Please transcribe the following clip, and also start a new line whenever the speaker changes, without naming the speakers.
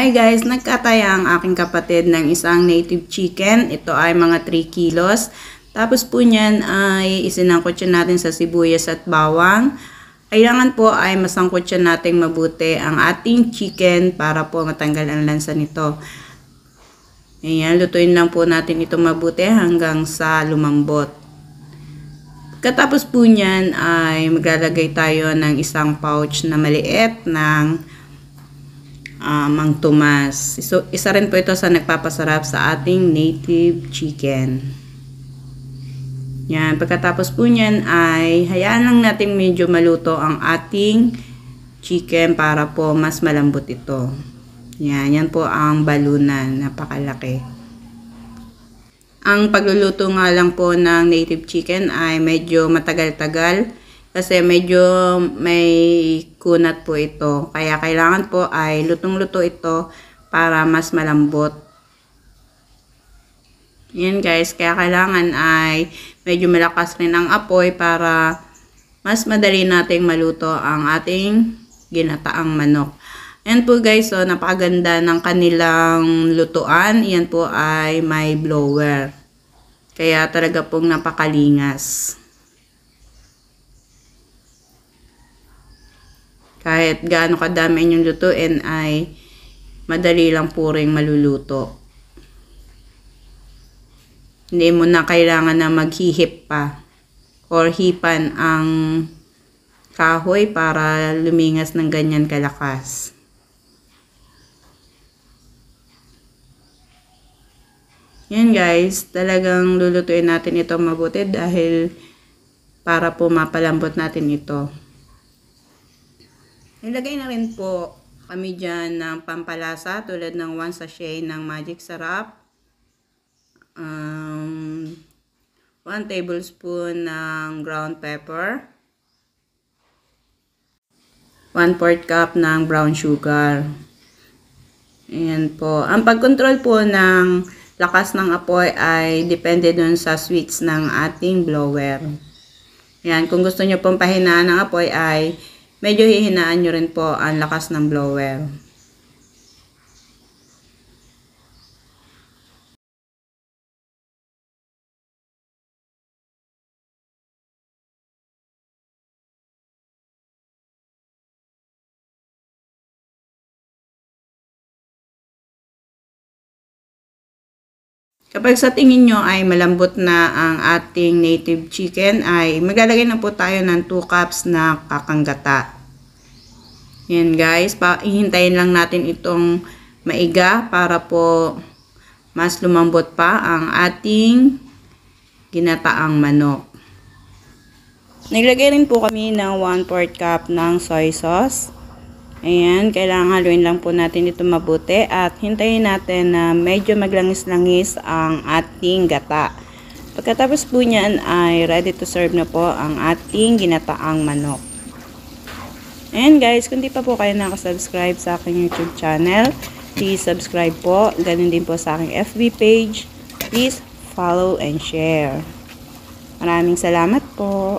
Hi guys, nagkataya ang aking kapatid ng isang native chicken. Ito ay mga 3 kilos. Tapos po niyan ay isinangkot siya natin sa sibuyas at bawang. Kailangan po ay masangkot siya natin mabuti ang ating chicken para po matanggal ang lansa nito. Ayan, lutuin lang po natin ito mabuti hanggang sa lumambot. Katapos po niyan ay maglalagay tayo ng isang pouch na maliit ng Mang Tomas. So, isa rin po ito sa nagpapasarap sa ating native chicken. Yan, pagkatapos po niyan ay hayaan lang natin medyo maluto ang ating chicken para po mas malambot ito. Yan, yan po ang balunan, napakalaki. Ang pagluluto nga lang po ng native chicken ay medyo matagal-tagal kasi medyo may kunat po ito. Kaya kailangan po ay lutong-luto ito para mas malambot. Yan guys, kaya kailangan ay medyo malakas rin ang apoy para mas madali nating maluto ang ating ginataang manok. Yan po guys, so napakaganda ng kanilang lutuan. Yan po ay may blower. Kaya talaga pong napakalingas. Kahit gaano kadami yung lutuin ay madali lang po rin maluluto. Hindi mo na kailangan na maghihip pa or hipan ang kahoy para lumingas ng ganyan kalakas. Yan guys, talagang lulutuin natin ito mabuti dahil para po mapalambot natin ito. Nilagay na rin po kami dyan ng pampalasa tulad ng 1 sachet ng Magic Sarap, 1 tablespoon ng ground pepper, 1/4 cup ng brown sugar. Ayan po. Ang pagkontrol po ng lakas ng apoy ay depende dun sa switch ng ating blower. Ayan, kung gusto nyo pong pahinaan ng apoy ay medyo hihinaan nyo rin po ang lakas ng blower. Kapag sa tingin nyo ay malambot na ang ating native chicken, ay maglalagay na po tayo ng 2 cups na kakanggata. Yan guys, ihintayin lang natin itong maiga para po mas lumambot pa ang ating ginataang manok. Naglagay rin po kami ng 1/4 cup ng soy sauce. Ayan, kailangan haluin lang po natin ito mabuti at hintayin natin na medyo maglangis-langis ang ating gata. Pagkatapos po niyan ay ready to serve na po ang ating ginataang manok. Ayan guys, kung di pa po kayo nakasubscribe sa aking YouTube channel, please subscribe po. Ganun din po sa aking FB page. Please follow and share. Maraming salamat po.